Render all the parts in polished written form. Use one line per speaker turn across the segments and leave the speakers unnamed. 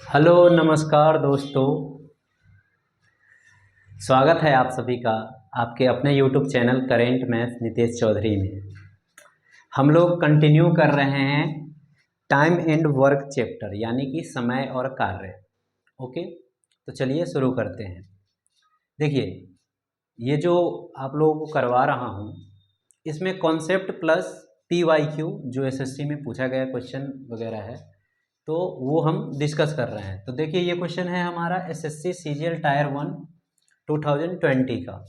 Hello नमस्कार दोस्तों। स्वागत है आप सभी का आपके अपने YouTube channel current math Nitesh Chaudhary में। हम लोग कंटिन्यू कर रहे हैं टाइम एंड वर्क चैप्टर यानी कि समय और कार्य। ओके, तो चलिए शुरू करते हैं। देखिए, ये जो आप लोगों को करवा रहा हूँ इसमें कॉन्सेप्ट प्लस PYQ जो एसएससी में पूछा गया क्वेश्चन वगैरह है तो वो हम डिस्कस कर रहे हैं। तो देखिए, ये क्वेश्चन है हमारा एसएससी सीजीएल टायर 1 2020 का।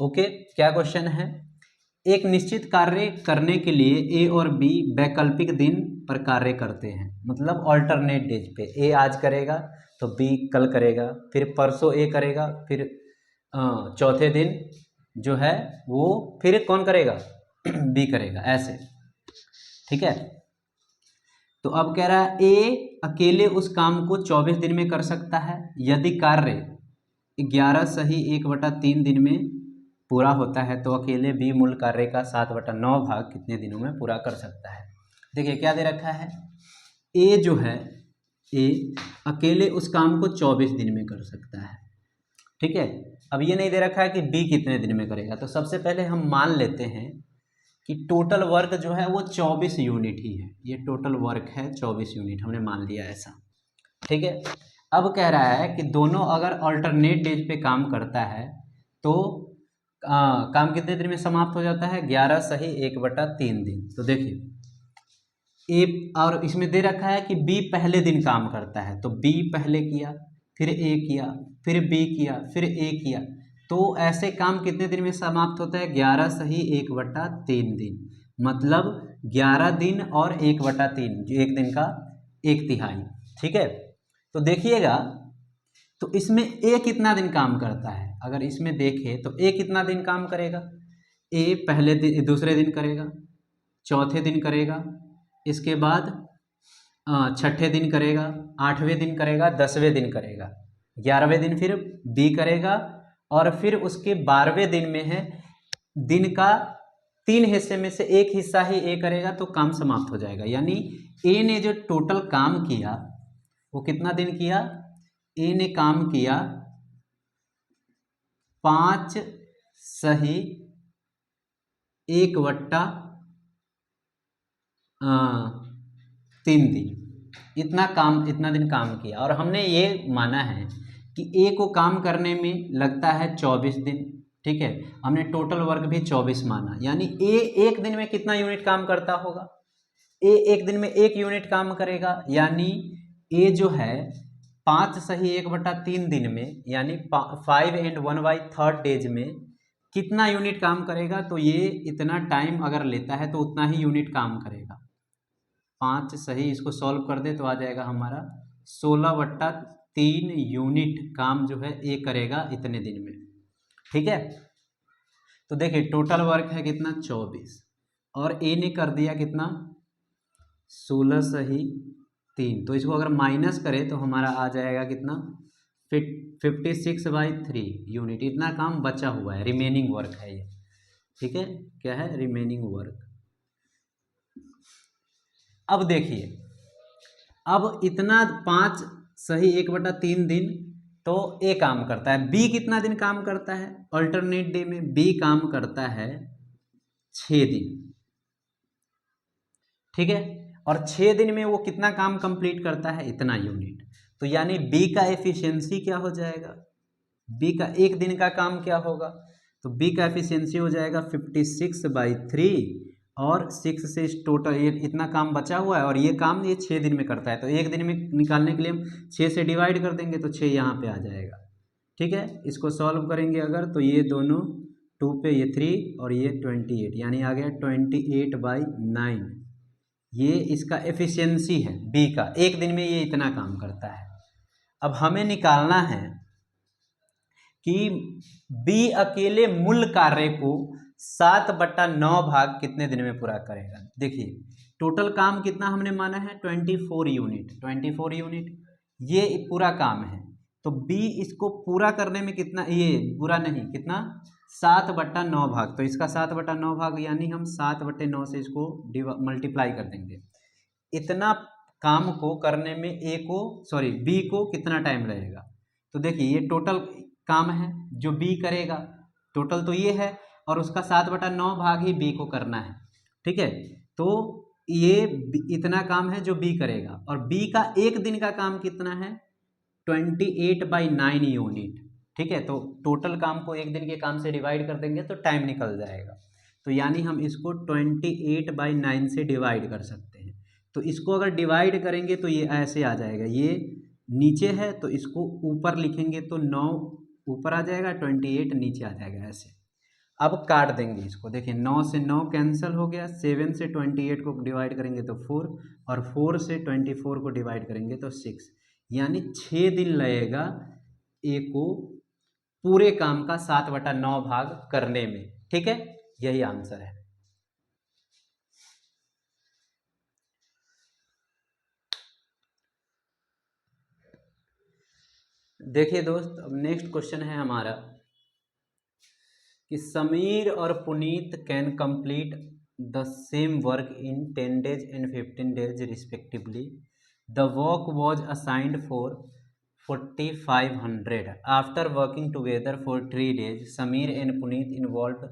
ओके, क्या क्वेश्चन है? एक निश्चित कार्य करने के लिए ए और बी वैकल्पिक दिन पर कार्य करते हैं, मतलब ऑल्टरनेट डेज पे। ए आज करेगा तो बी कल करेगा, फिर परसों ए करेगा, फिर चौथे दिन जो है वो फिर कौन करेगा? बी करेगा, ऐसे। ठीक है, तो अब कह रहा है ए अकेले उस काम को 24 दिन में कर सकता है यदि कार्य 11 सही 1/3 दिन में पूरा होता है, तो अकेले बी मूल कार्य का 7/9 भाग कितने दिनों में पूरा कर सकता है। देखिए क्या दे रखा है, ए जो है ए अकेले उस काम को 24 दिन में कर सकता है। ठीक है, अब ये नहीं दे रखा है कि बी कितने दिन में करेगा। तो सबसे पहले हम मान लेते हैं कि टोटल वर्क जो है वो 24 यूनिट ही है। ये टोटल वर्क है 24 यूनिट, हमने मान लिया ऐसा। ठीक है, अब कह रहा है कि दोनों अगर अल्टरनेट डेज पे काम करता है तो काम कितने दिन में समाप्त हो जाता है? 11 सही 1/3 दिन। तो देखिए ए, और इसमें दे रखा है कि बी पहले दिन काम करता है, तो बी पहले किया, फिर ए किया, फिर बी किया, फिर ए किया। तो ऐसे काम कितने दिन में समाप्त होता है? 11 सही 1/3 दिन, मतलब 11 दिन और 1/3, जो एक दिन का 1/3। ठीक है, तो देखिएगा, तो इसमें ए कितना दिन काम करता है? अगर इसमें देखें तो ए कितना दिन काम करेगा? ए पहले दिन, दूसरे दिन करेगा, चौथे दिन करेगा, इसके बाद छठे दिन करेगा, 8वें दिन करेगा, 10वें दिन करेगा, 11वें दिन फिर बी करेगा, और फिर उसके 12वें दिन में है दिन का 3 हिस्से में से एक हिस्सा ही ए करेगा, तो काम समाप्त हो जाएगा। यानी ए ने जो टोटल काम किया वो कितना दिन किया? ए ने काम किया 5 सही 1/3 दिन, इतना दिन काम किया। और हमने ये माना है कि ए को काम करने में लगता है 24 दिन। ठीक है, हमने टोटल वर्क भी 24 माना, यानी ए एक दिन में कितना यूनिट काम करता होगा? ए एक दिन में 1 यूनिट काम करेगा, यानी ए जो है 5 सही 1/3 दिन में, यानी 5 and 1/3 डेज में कितना यूनिट काम करेगा? तो ये इतना टाइम अगर लेता है तो उतना ही यूनिट काम करेगा। 5 सही, इसको सॉल्व कर दे तो आ जाएगा हमारा 16/3 यूनिट काम जो है ए करेगा इतने दिन में। ठीक है, तो देखिए टोटल वर्क है कितना? 24, और ए ने कर दिया कितना? 16 सही 3। तो इसको अगर माइनस करें तो हमारा आ जाएगा कितना? 56/3 यूनिट। इतना काम बचा हुआ है, रिमेनिंग वर्क है ये। ठीक है, क्या है? Remaining work. अब देखिए, अब इतना 5 सही 1/3 दिन तो ए काम करता है। बी कितना दिन काम करता है? अल्टरनेट डे में बी काम करता है 6 दिन। ठीक है, और 6 दिन में वो कितना काम कंप्लीट करता है? इतना यूनिट। तो यानी बी का एफिशिएंसी क्या हो जाएगा? बी का एक दिन का काम क्या होगा? तो बी का एफिशिएंसी हो जाएगा 56/3, और 6 से टोटल ये इतना काम बचा हुआ है, और ये काम ये 6 दिन में करता है। तो एक दिन में निकालने के लिए हम 6 से डिवाइड कर देंगे तो 6 यहाँ पे आ जाएगा। ठीक है, इसको सॉल्व करेंगे अगर तो ये दोनों 2 पे ये 3 और ये 28, यानी आ गया 28/9। ये इसका एफिशिएंसी है बी का, एक दिन में ये इतना काम करता है। अब हमें निकालना है कि बी अकेले मूल कार्य को 7/9 भाग कितने दिन में पूरा करेगा। देखिए टोटल काम कितना हमने माना है? 24 यूनिट। 24 यूनिट ये पूरा काम है, तो बी इसको पूरा करने में कितना, ये पूरा नहीं, कितना? 7/9 भाग। तो इसका 7/9 भाग, यानी हम 7/9 से इसको मल्टीप्लाई कर देंगे। इतना काम को करने में बी को कितना टाइम लगेगा। तो देखिए ये टोटल काम है जो बी करेगा, टोटल तो ये है, और उसका 7/9 भाग ही बी को करना है, ठीक है। तो ये इतना काम है जो बी करेगा, और बी का एक दिन का काम कितना है 28/9 यूनिट, ठीक है। तो टोटल काम को एक दिन के काम से डिवाइड कर देंगे तो टाइम निकल जाएगा। तो यानी हम इसको 28/9 से डिवाइड कर सकते हैं। तो इसको अगर डिवाइड करेंगे तो ये ऐसे आ जाएगा, ये नीचे है तो इसको ऊपर लिखेंगे तो 9 ऊपर आ जाएगा, 28 नीचे आ जाएगा ऐसे। अब काट देंगे इसको, देखिए 9 से 9 कैंसिल हो गया, 7 से 28 को डिवाइड करेंगे तो 4, और 4 से 24 को डिवाइड करेंगे तो 6, यानी 6 दिन लगेगा ए को पूरे काम का 7/9 भाग करने में, ठीक है। यही आंसर है। देखिए दोस्त, अब नेक्स्ट क्वेश्चन है हमारा कि समीर और Puneet can complete the same work in 10 days and 15 days respectively. The work was assigned for 4500 after working together for 3 days। Sameer and Puneet involve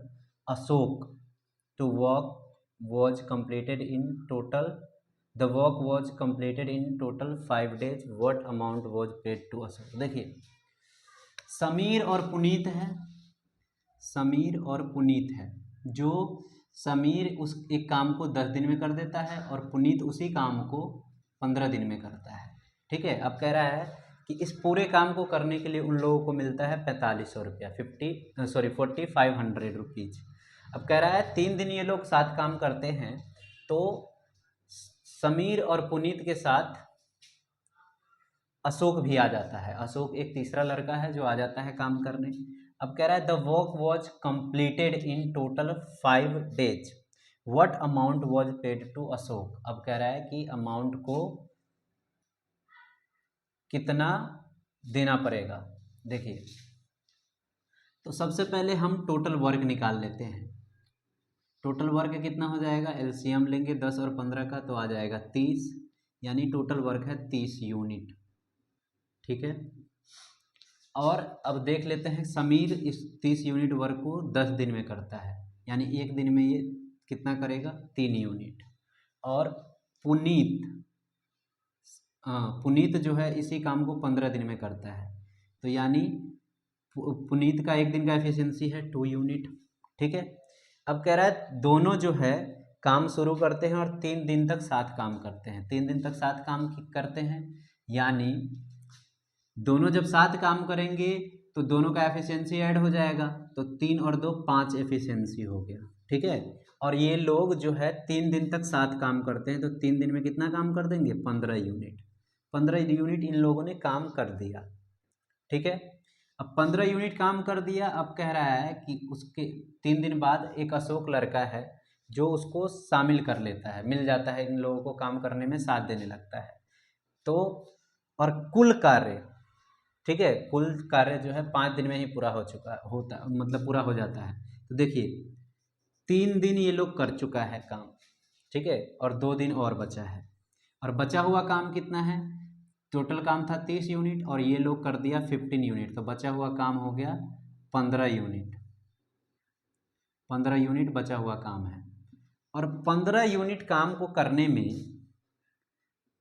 Ashok to work was completed in total the work was completed in total 5 days। what amount was paid to Ashok. देखिए समीर और पुनीत है, समीर और पुनीत है, जो समीर उस एक काम को 10 दिन में कर देता है और पुनीत उसी काम को 15 दिन में करता है, ठीक है। अब कह रहा है कि इस पूरे काम को करने के लिए उन लोगों को मिलता है 4500 रुपया, 4500 रुपीज़। अब कह रहा है 3 दिन ये लोग साथ काम करते हैं, तो समीर और पुनीत के साथ अशोक भी आ जाता है। अशोक एक तीसरा लड़का है जो आ जाता है काम करने। अब कह रहा है the work was completed in total 5 days। What amount was paid to Ashok. अब कह रहा है कि अमाउंट को कितना देना पड़ेगा। देखिए तो सबसे पहले हम टोटल वर्क निकाल लेते हैं। टोटल वर्क कितना हो जाएगा, एलसीएम लेंगे 10 और 15 का तो आ जाएगा 30, यानी टोटल वर्क है 30 यूनिट, ठीक है। और अब देख लेते हैं समीर इस 30 यूनिट वर्क को 10 दिन में करता है, यानी एक दिन में ये कितना करेगा 3 यूनिट। और पुनीत जो है इसी काम को 15 दिन में करता है, तो यानी पुनीत का एक दिन का एफिशिएंसी है 2 यूनिट, ठीक है। अब कह रहा है दोनों जो है काम शुरू करते हैं और 3 दिन तक साथ काम करते हैं, 3 दिन तक साथ काम करते हैं, यानी दोनों जब साथ काम करेंगे तो दोनों का एफिशिएंसी ऐड हो जाएगा, तो 3 और 2 5 एफिशिएंसी हो गया, ठीक है। और ये लोग जो है 3 दिन तक साथ काम करते हैं, तो 3 दिन में कितना काम कर देंगे 15 यूनिट। 15 यूनिट इन लोगों ने काम कर दिया, ठीक है। अब 15 यूनिट काम कर दिया। अब कह रहा है कि उसके 3 दिन बाद एक अशोक लड़का है जो उसको शामिल कर लेता है, मिल जाता है, इन लोगों को काम करने में साथ देने लगता है। तो और कुल कार्य, ठीक है, कुल कार्य जो है 5 दिन में ही पूरा पूरा हो जाता है। तो देखिए 3 दिन ये लोग कर चुका है काम, ठीक है, और 2 दिन और बचा है। और बचा हुआ काम कितना है, टोटल काम था 30 यूनिट और ये लोग कर दिया 15 यूनिट, तो बचा हुआ काम हो गया 15 यूनिट। 15 यूनिट बचा हुआ काम है। और 15 यूनिट काम को करने में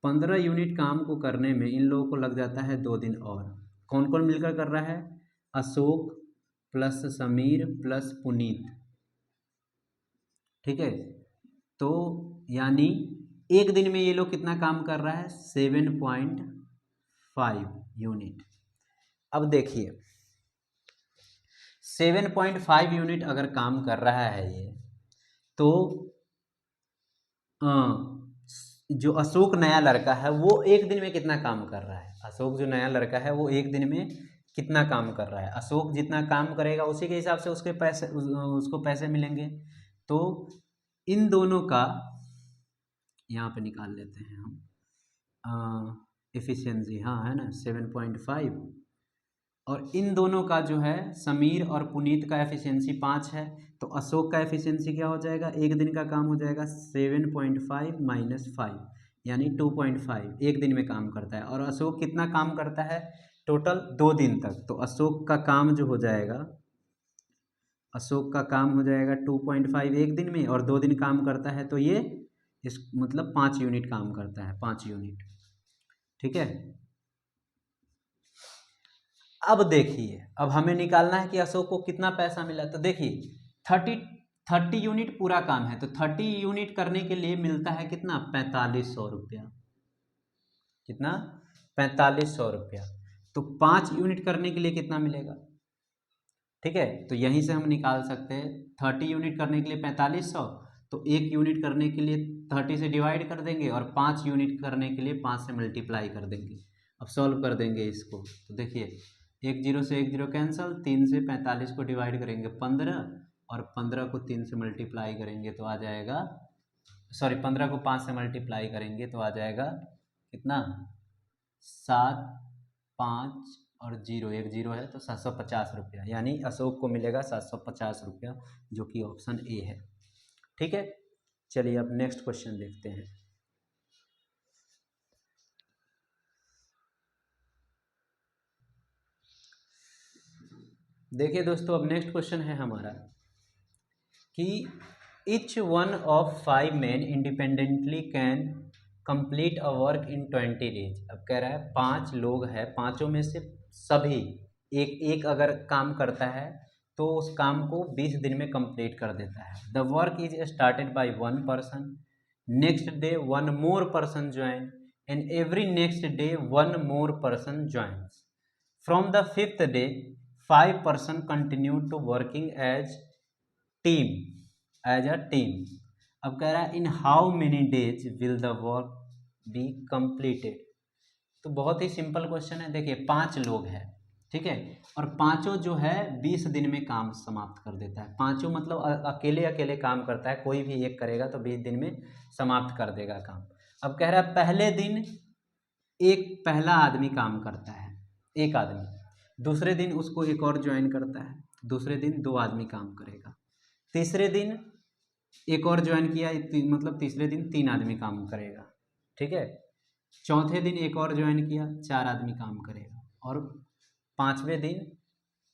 15 यूनिट काम को करने में इन लोगों को लग जाता है 2 दिन और। कौन कौन मिलकर कर रहा है, अशोक प्लस समीर प्लस पुनीत, ठीक है। तो यानी एक दिन में ये लोग कितना काम कर रहा है 7.5 यूनिट। अब देखिए 7.5 यूनिट अगर काम कर रहा है ये, तो जो अशोक नया लड़का है वो एक दिन में कितना काम कर रहा है। अशोक जो नया लड़का है वो एक दिन में कितना काम कर रहा है, अशोक जितना काम करेगा उसी के हिसाब से उसको पैसे मिलेंगे। तो इन दोनों का यहाँ पे निकाल लेते हैं हम एफिशिएंसी, हाँ है ना 7.5, और इन दोनों का जो है समीर और पुनीत का एफिशिएंसी 5 है, तो अशोक का एफिशिएंसी क्या हो जाएगा, एक दिन का काम हो जाएगा 7.5 - 5, यानी 2.5 एक दिन में काम करता है। और अशोक कितना काम करता है टोटल 2 दिन तक। तो अशोक का काम जो हो जाएगा, अशोक का काम हो जाएगा 2.5 एक दिन में, और 2 दिन काम करता है तो ये इस मतलब 5 यूनिट काम करता है, 5 यूनिट। ठीक है। अब देखिए, अब हमें निकालना है कि अशोक को कितना पैसा मिला। तो देखिए 30 यूनिट पूरा काम है, तो 30 यूनिट करने के लिए मिलता है कितना, 4500 रुपया। कितना, 4500 रुपया। तो 5 यूनिट करने के लिए कितना मिलेगा। ठीक है, तो यहीं से हम निकाल सकते हैं 30 यूनिट करने के लिए 4500, तो 1 यूनिट करने के लिए 30 से डिवाइड कर देंगे, और 5 यूनिट करने के लिए 5 से मल्टीप्लाई कर देंगे। अब सॉल्व कर देंगे इसको। तो देखिए 1 0 से 1 0 कैंसल, 3 से 45 को डिवाइड करेंगे 15, और 15 को 3 से मल्टीप्लाई करेंगे तो आ जाएगा, सॉरी 15 को 5 से मल्टीप्लाई करेंगे तो आ जाएगा कितना, 7 5 और 0 1 0 है तो 750 रुपया, यानी अशोक को मिलेगा 750 रुपया, जो कि ऑप्शन ए है। ठीक है, चलिए अब नेक्स्ट क्वेश्चन देखते हैं। देखिए दोस्तों, अब नेक्स्ट क्वेश्चन है हमारा कि each one of 5 men independently can complete a work in 20 days। अब कह रहा है 5 लोग हैं, पांचों में से सभी एक एक अगर काम करता है तो उस काम को 20 दिन में कंप्लीट कर देता है। The work is started by 1 person, next day 1 more person join, and every next day 1 more person joins. From the 5th day 5 person continue to working as a team. अब कह रहा है in how many days will the work be completed. तो बहुत ही simple question है। देखिए 5 लोग हैं, ठीक है, और पांचों जो है 20 दिन में काम समाप्त कर देता है। पांचों मतलब अकेले अकेले काम करता है, कोई भी एक करेगा तो 20 दिन में समाप्त कर देगा काम। अब कह रहा है पहले दिन एक पहला आदमी काम करता है, एक आदमी, दूसरे दिन उसको एक और ज्वाइन करता है, दूसरे दिन 2 आदमी काम करेगा, तीसरे दिन एक और ज्वाइन किया, मतलब तीसरे दिन 3 आदमी काम करेगा। ठीक है, चौथे दिन एक और ज्वाइन किया, 4 आदमी काम करेगा, और 5वें दिन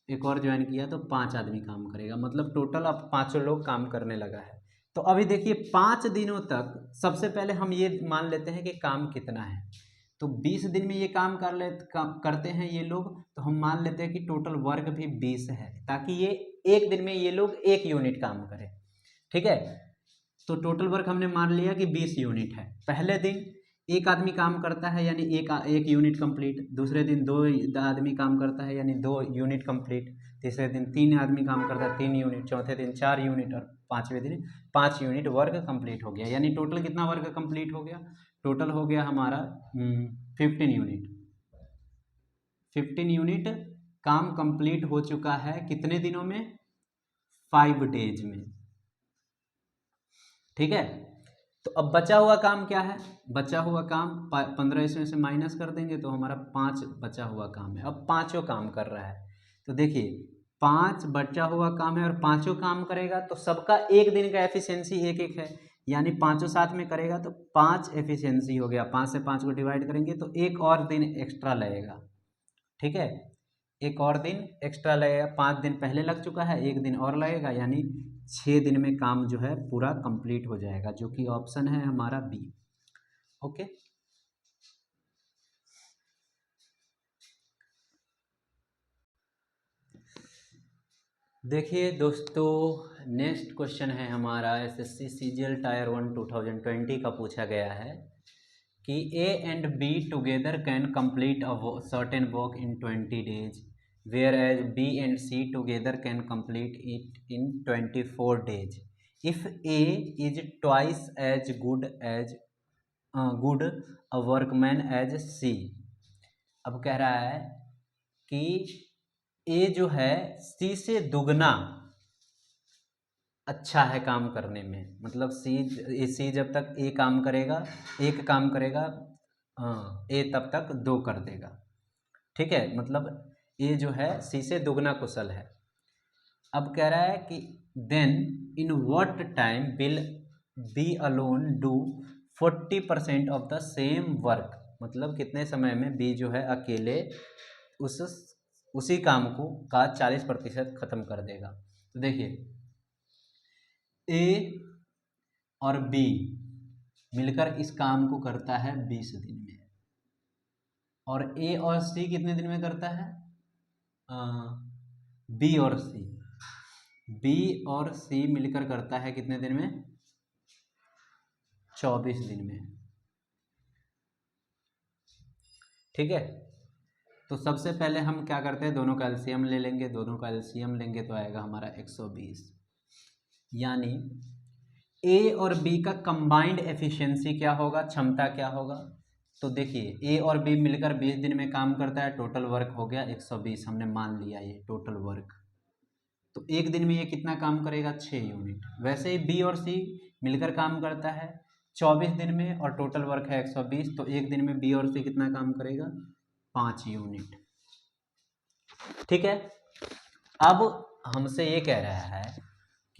एक और ज्वाइन किया तो 5 आदमी काम करेगा। मतलब टोटल अब 5 लोग काम करने लगा है। तो अभी देखिए 5 दिनों तक सबसे पहले हम ये मान लेते हैं कि काम कितना है। तो 20 दिन में ये काम करते हैं ये लोग, तो हम मान लेते हैं कि टोटल वर्क भी 20 है, ताकि ये एक दिन में ये लोग 1 यूनिट काम करें। ठीक है, तो टोटल वर्क हमने मान लिया कि 20 यूनिट है। पहले दिन एक आदमी काम करता है यानी एक यूनिट कंप्लीट, दूसरे दिन 2 आदमी काम करता है यानी 2 यूनिट कंप्लीट, तीसरे दिन 3 आदमी काम करता है 3 यूनिट, चौथे दिन 4 यूनिट, और 5वें दिन 5 यूनिट वर्क कंप्लीट हो गया। यानी टोटल कितना वर्क कंप्लीट हो गया, टोटल हो गया हमारा 15 यूनिट। 15 यूनिट काम कंप्लीट हो चुका है कितने दिनों में, 5 डेज में। ठीक है, तो अब बचा हुआ काम क्या है, बचा हुआ काम 15 इसमें से माइनस कर देंगे तो हमारा 5 बचा हुआ काम है। अब पांचों काम कर रहा है, तो देखिए 5 बचा हुआ काम है और पांचों काम करेगा, तो सबका एक दिन का एफिशिएंसी 1 1 है, यानी पांचों साथ में करेगा तो 5 एफिशिएंसी हो गया। 5 से 5 को डिवाइड करेंगे तो एक और दिन एक्स्ट्रा लगेगा। ठीक है, एक और दिन एक्स्ट्रा लगेगा। 5 दिन पहले लग चुका है, एक दिन और लगेगा, यानी 6 दिन में काम जो है पूरा कंप्लीट हो जाएगा, जो कि ऑप्शन है हमारा बी। ओके, देखिए दोस्तों, नेक्स्ट क्वेश्चन है हमारा एसएससी सीजीएल टायर 1 2020 का पूछा गया है कि A and be together can complete a certain work in 20 days, whereas B and C together can complete it in 24 days. If A is twice as good a workman as C। अब कह रहा है कि A जो है C से दुगना अच्छा है काम करने में। मतलब सी जब तक ए काम करेगा, एक काम करेगा, ए तब तक 2 कर देगा। ठीक है, मतलब ए जो है सी से दुगना कुशल है। अब कह रहा है कि then in what time will be alone do 40% of the same work, मतलब कितने समय में बी जो है अकेले उसी काम को का 40% खत्म कर देगा। तो देखिए ए और बी मिलकर इस काम को करता है 20 दिन में, और ए और सी कितने दिन में करता है? बी और सी मिलकर करता है कितने दिन में? 24 दिन में। ठीक है, तो सबसे पहले हम क्या करते हैं, दोनों का एलसीएम ले लेंगे। दोनों का एलसीएम लेंगे तो आएगा हमारा 120, यानी ए और बी का कंबाइंड एफिशिएंसी क्या होगा, क्षमता क्या होगा? तो देखिए ए और बी मिलकर 20 दिन में काम करता है, टोटल वर्क हो गया 120, हमने मान लिया ये टोटल वर्क। तो एक दिन में ये कितना काम करेगा? 6 यूनिट। वैसे ही बी और सी मिलकर काम करता है 24 दिन में और टोटल वर्क है 120, तो एक दिन में बी और सी कितना काम करेगा? 5 यूनिट। ठीक है, अब हमसे ये कह रहा है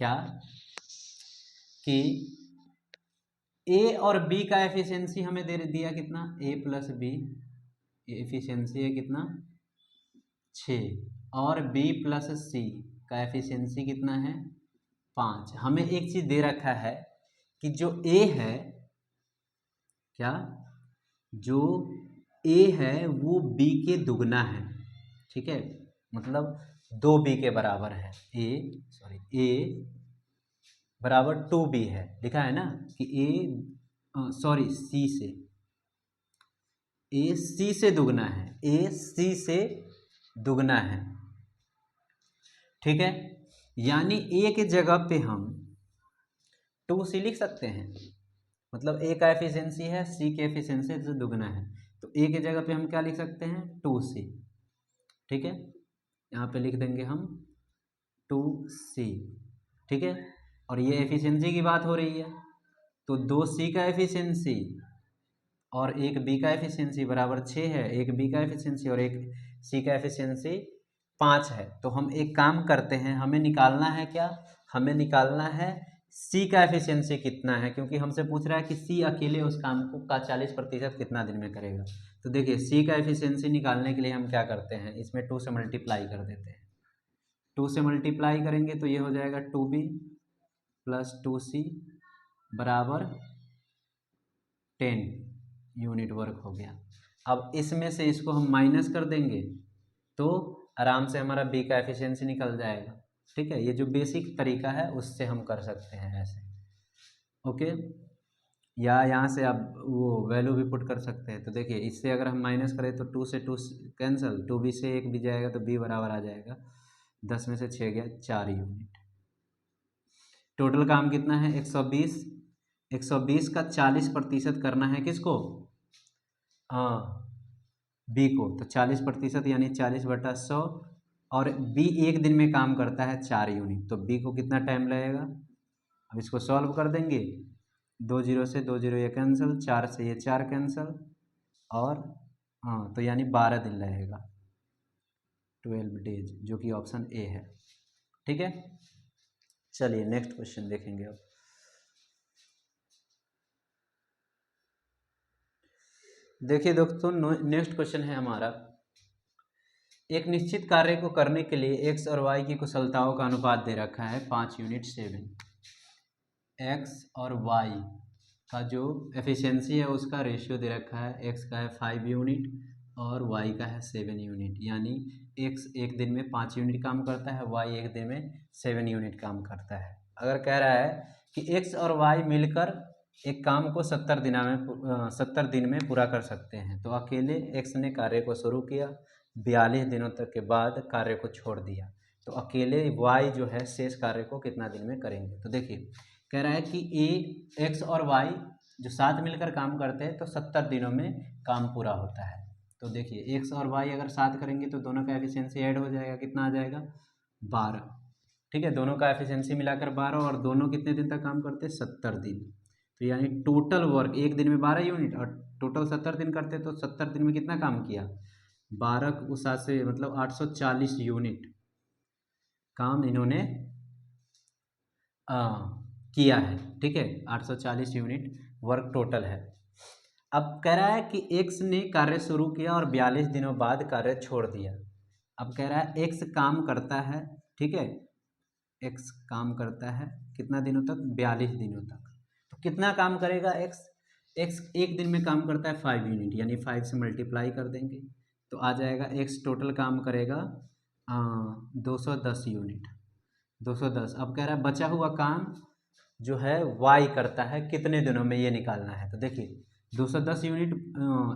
क्या कि ए और बी का एफिशिएंसी हमें दे दिया कितना? ए प्लस बी एफिशिएंसी है कितना? 6, और बी प्लस सी का एफिशिएंसी कितना है? 5। हमें एक चीज़ दे रखा है कि जो ए है, क्या, जो ए है वो बी के दुगना है। ठीक है, मतलब 2b के बराबर है। ए बराबर 2b है, लिखा है ना कि ए सी से दुगना है, ए सी से दुगना है। ठीक है, यानी ए के जगह पे हम 2c लिख सकते हैं, मतलब ए का एफिशिएंसी है सी के एफिशिएंसी से दुगना है, तो ए के जगह पे हम क्या लिख सकते हैं? 2c। ठीक है, यहाँ पे लिख देंगे हम 2c। ठीक है, और ये एफिशिएंसी की बात हो रही है, तो 2c का एफिशिएंसी और एक बी का एफिशिएंसी बराबर 6 है। एक बी का एफिशिएंसी और एक सी का एफिशिएंसी 5 है। तो हम एक काम करते हैं, हमें निकालना है क्या? हमें निकालना है सी का एफिशिएंसी कितना है, क्योंकि हमसे पूछ रहा है कि सी अकेले उस काम को का 40% कितना दिन में करेगा। तो देखिए सी का एफिशिएंसी निकालने के लिए हम क्या करते हैं, इसमें 2 से मल्टीप्लाई कर देते हैं। 2 से मल्टीप्लाई करेंगे तो ये हो जाएगा 2b प्लस 2c बराबर 10 यूनिट वर्क हो गया। अब इसमें से इसको हम माइनस कर देंगे तो आराम से हमारा बी का एफिशिएंसी निकल जाएगा। ठीक है, ये जो बेसिक तरीका है उससे हम कर सकते हैं ऐसे। ओके, या यहाँ से आप वो वैल्यू भी पुट कर सकते हैं। तो देखिए इससे अगर हम माइनस करें तो 2 से 2 कैंसिल, 2b से 1 भी जाएगा तो b बराबर आ जाएगा 10 में से 6 गया 4 यूनिट। टोटल काम कितना है? 120। 120 का 40% करना है किसको? हाँ, बी को। तो 40% यानी 40/100, और बी एक दिन में काम करता है 4 यूनिट, तो बी को कितना टाइम लगेगा? अब इसको सॉल्व कर देंगे, 2 जीरो से 2 जीरो ये कैंसिल, 4 से ये 4 कैंसिल, और हाँ तो यानी 12 दिन लगेगा, 12 डेज, जो कि ऑप्शन ए है। ठीक है, चलिए नेक्स्ट क्वेश्चन देखेंगे। अब देखिए दोस्तों, नेक्स्ट क्वेश्चन है हमारा, एक निश्चित कार्य को करने के लिए एक्स और वाई की कुशलताओं का अनुपात दे रखा है 5 यूनिट 7। एक्स और वाई का जो एफिशिएंसी है उसका रेशियो दे रखा है, एक्स का है 5 यूनिट और वाई का है 7 यूनिट, यानी एक्स एक दिन में 5 यूनिट काम करता है, वाई एक दिन में 7 यूनिट काम करता है। अगर कह रहा है कि एक्स और वाई मिलकर एक काम को 70 दिन में पूरा कर सकते हैं, तो अकेले एक्स ने कार्य को शुरू किया, 42 दिनों तक के बाद कार्य को छोड़ दिया, तो अकेले वाई जो है शेष कार्य को कितना दिन में करेंगे? तो देखिए कह रहा है कि ए एक्स और वाई जो साथ मिलकर काम करते हैं तो 70 दिनों में काम पूरा होता है। तो देखिए एक्स और वाई अगर साथ करेंगे तो दोनों का एफिशिएंसी ऐड हो जाएगा, कितना आ जाएगा? 12। ठीक है, दोनों का एफिशिएंसी मिलाकर 12, और दोनों कितने दिन तक काम करते हैं? 70 दिन। तो यानी टोटल वर्क एक दिन में 12 यूनिट और टोटल 70 दिन करते, तो 70 दिन में कितना काम किया? 12 उस से मतलब 840 यूनिट काम इन्होंने किया है। ठीक है, 840 यूनिट वर्क टोटल है। अब कह रहा है कि एक्स ने कार्य शुरू किया और 42 दिनों बाद कार्य छोड़ दिया। अब कह रहा है एक्स काम करता है, ठीक है, एक्स काम करता है कितना दिनों तक, 42 दिनों तक। तो कितना काम करेगा एक्स, एक्स एक दिन में काम करता है 5 यूनिट, यानी 5 से मल्टीप्लाई कर देंगे तो आ जाएगा एक्स टोटल काम करेगा 210 यूनिट, 210। अब कह रहा है बचा हुआ काम जो है वाई करता है कितने दिनों में, ये निकालना है। तो देखिए 210 यूनिट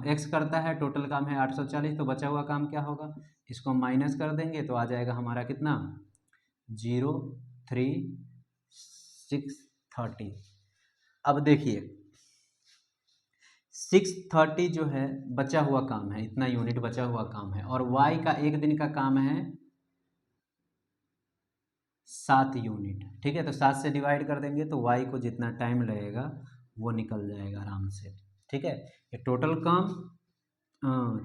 एक्स करता है, टोटल काम है 840, तो बचा हुआ काम क्या होगा, इसको माइनस कर देंगे तो आ जाएगा हमारा कितना 03630। अब देखिए 630 जो है बचा हुआ काम है, इतना यूनिट बचा हुआ काम है, और वाई का एक दिन का काम है 7 यूनिट, ठीक है। तो 7 से डिवाइड कर देंगे तो वाई को जितना टाइम लगेगा वो निकल जाएगा आराम से, ठीक है। ये टोटल काम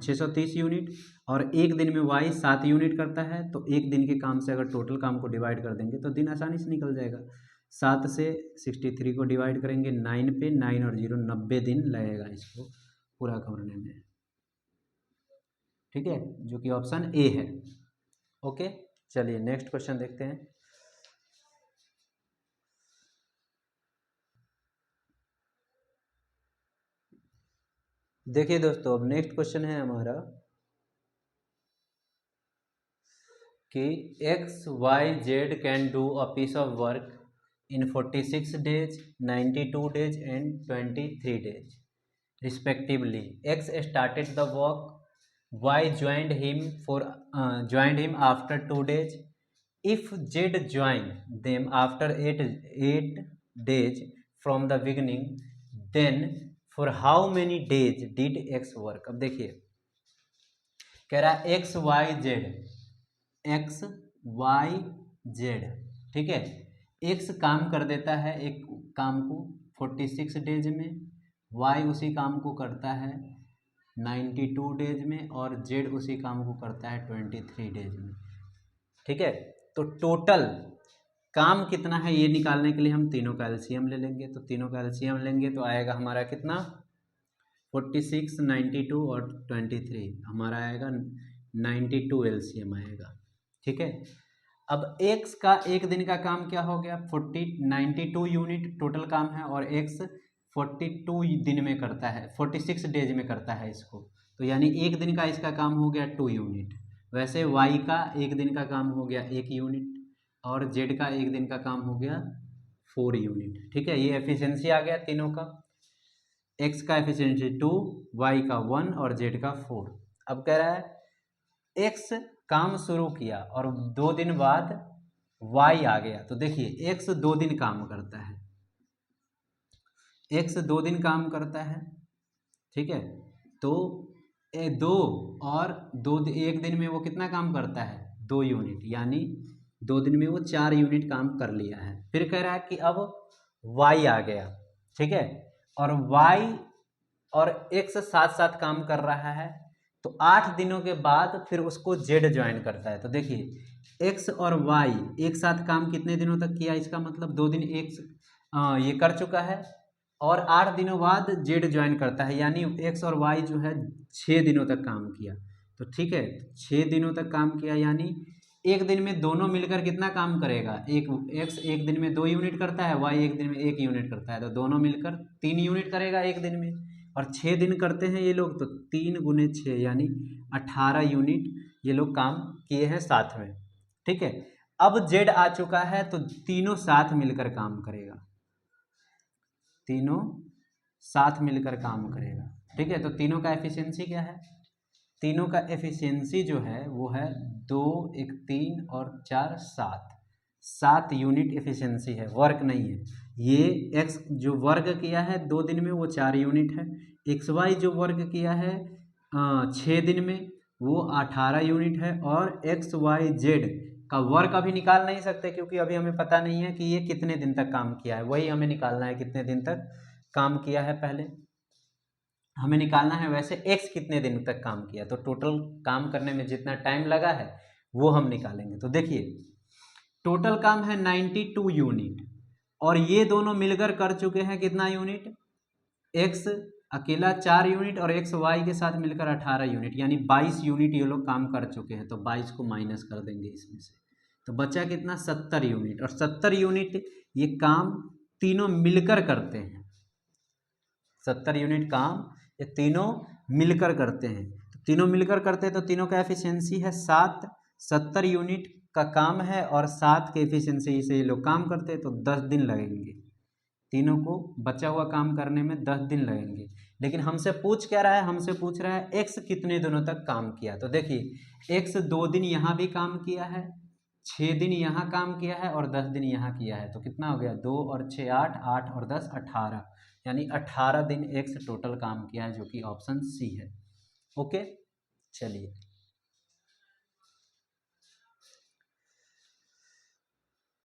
630 यूनिट, और एक दिन में वाई 7 यूनिट करता है, तो एक दिन के काम से अगर टोटल काम को डिवाइड कर देंगे तो दिन आसानी से निकल जाएगा। 7 से 63 को डिवाइड करेंगे 9 पे, 9 और 0 90 दिन लगेगा इसको पूरा करने में, ठीक है, जो कि ऑप्शन ए है। ओके, चलिए नेक्स्ट क्वेश्चन देखते हैं। देखिए दोस्तों, अब नेक्स्ट क्वेश्चन है हमारा कि X Y Z can do a piece of work in 46 days, 92 days and 23 days respectively. X started the work, Y joined him after 2 days. If Z joined them after 8 days from the beginning, then for how many days did X work? अब देखिए कह रहा है X Y Z, X Y Z, ठीक है। X काम कर देता है एक काम को 46 डेज में, वाई उसी काम को करता है 92 डेज में, और जेड उसी काम को करता है 23 डेज में, ठीक है। तो टोटल काम कितना है ये निकालने के लिए हम तीनों का एलसीएम ले लेंगे। तो तीनों का एलसीएम लेंगे तो आएगा हमारा कितना 46, 92 और 23, हमारा आएगा 92 एलसीएम आएगा, ठीक है। अब एक्स का एक दिन का काम क्या हो गया 92 यूनिट टोटल काम है, और एक्स 42 दिन में करता है, 46 डेज में करता है इसको, तो यानी एक दिन का इसका काम हो गया 2 यूनिट। वैसे वाई का एक दिन का काम हो गया 1 यूनिट, और जेड का एक दिन का काम हो गया 4 यूनिट, ठीक है। ये एफिशिएंसी आ गया तीनों का, एक्स का एफिशिएंसी 2, वाई का 1 और जेड का 4। अब कह रहा है एक्स काम शुरू किया और 2 दिन बाद वाई आ गया, तो देखिए एक्स 2 दिन काम करता है, एक्स 2 दिन काम करता है, ठीक है। तो 2 और 2 एक दिन में वो कितना काम करता है 2 यूनिट, यानी 2 दिन में वो 4 यूनिट काम कर लिया है। फिर कह रहा है कि अब वाई आ गया, ठीक है, और वाई और एक्स साथ साथ काम कर रहा है, तो 8 दिनों के बाद फिर उसको जेड ज्वाइन करता है। तो देखिए एक्स और वाई एक साथ काम कितने दिनों तक किया, इसका मतलब 2 दिन एक्स ये कर चुका है, और 8 दिनों बाद जेड ज्वाइन करता है, यानी एक्स और वाई जो है 6 दिनों तक काम किया। तो ठीक है 6 दिनों तक काम किया, यानी एक दिन में दोनों मिलकर कितना काम करेगा, एक एक्स एक दिन में 2 यूनिट करता है, वाई एक दिन में 1 यूनिट करता है, तो दोनों मिलकर 3 यूनिट करेगा एक दिन में, और 6 दिन करते हैं ये लोग, तो 3 गुने 6 यानी 18 यूनिट ये लोग काम किए हैं साथ में, ठीक है। अब जेड आ चुका है तो तीनों साथ मिलकर काम करेगा, तीनों साथ मिलकर काम करेगा, ठीक है। तो तीनों का एफिशिएंसी क्या है, तीनों का एफिशिएंसी जो है वो है 2, 1, 3 और 4 7 यूनिट एफिशिएंसी है, वर्क नहीं है। ये एक्स जो वर्क किया है 2 दिन में वो 4 यूनिट है, एक्स वाई जो वर्क किया है 6 दिन में वो 18 यूनिट है, और एक्स वाई जेड का वर्क अभी निकाल नहीं सकते क्योंकि अभी हमें पता नहीं है कि ये कितने दिन तक काम किया है, वही हमें निकालना है कितने दिन तक काम किया है, पहले हमें निकालना है वैसे एक्स कितने दिन तक काम किया, तो टोटल काम करने में जितना टाइम लगा है वो हम निकालेंगे। तो देखिए टोटल काम है 92 यूनिट, और ये दोनों मिलकर कर चुके हैं कितना यूनिट एक्स अकेला 4 यूनिट और एक्स वाई के साथ मिलकर 18 यूनिट, यानी 22 यूनिट ये लोग काम कर चुके हैं। तो 22 को माइनस कर देंगे इसमें से, तो बचा कितना 70 यूनिट। और 70 यूनिट ये काम तीनों मिलकर करते हैं। 70 यूनिट काम ये तीनों मिलकर करते हैं। तो तीनों मिलकर करते हैं तो तीनों का एफिशिएंसी है 7। 70 यूनिट का काम है और 7 के एफिशिएंसी से ये लोग काम करते हैं, तो 10 दिन लगेंगे। तीनों को बचा हुआ काम करने में 10 दिन लगेंगे। लेकिन हमसे पूछ क्या रहा है, हमसे पूछ रहा है एक्स कितने दिनों तक काम किया। तो देखिए एक्स 2 दिन यहाँ भी काम किया है, 6 दिन यहाँ काम किया है और 10 दिन यहाँ किया है। तो कितना हो गया, 2 और 6 8, 8 और 10 18, यानी 18 दिन एक्स टोटल काम किया है, जो कि ऑप्शन सी है। ओके, चलिए।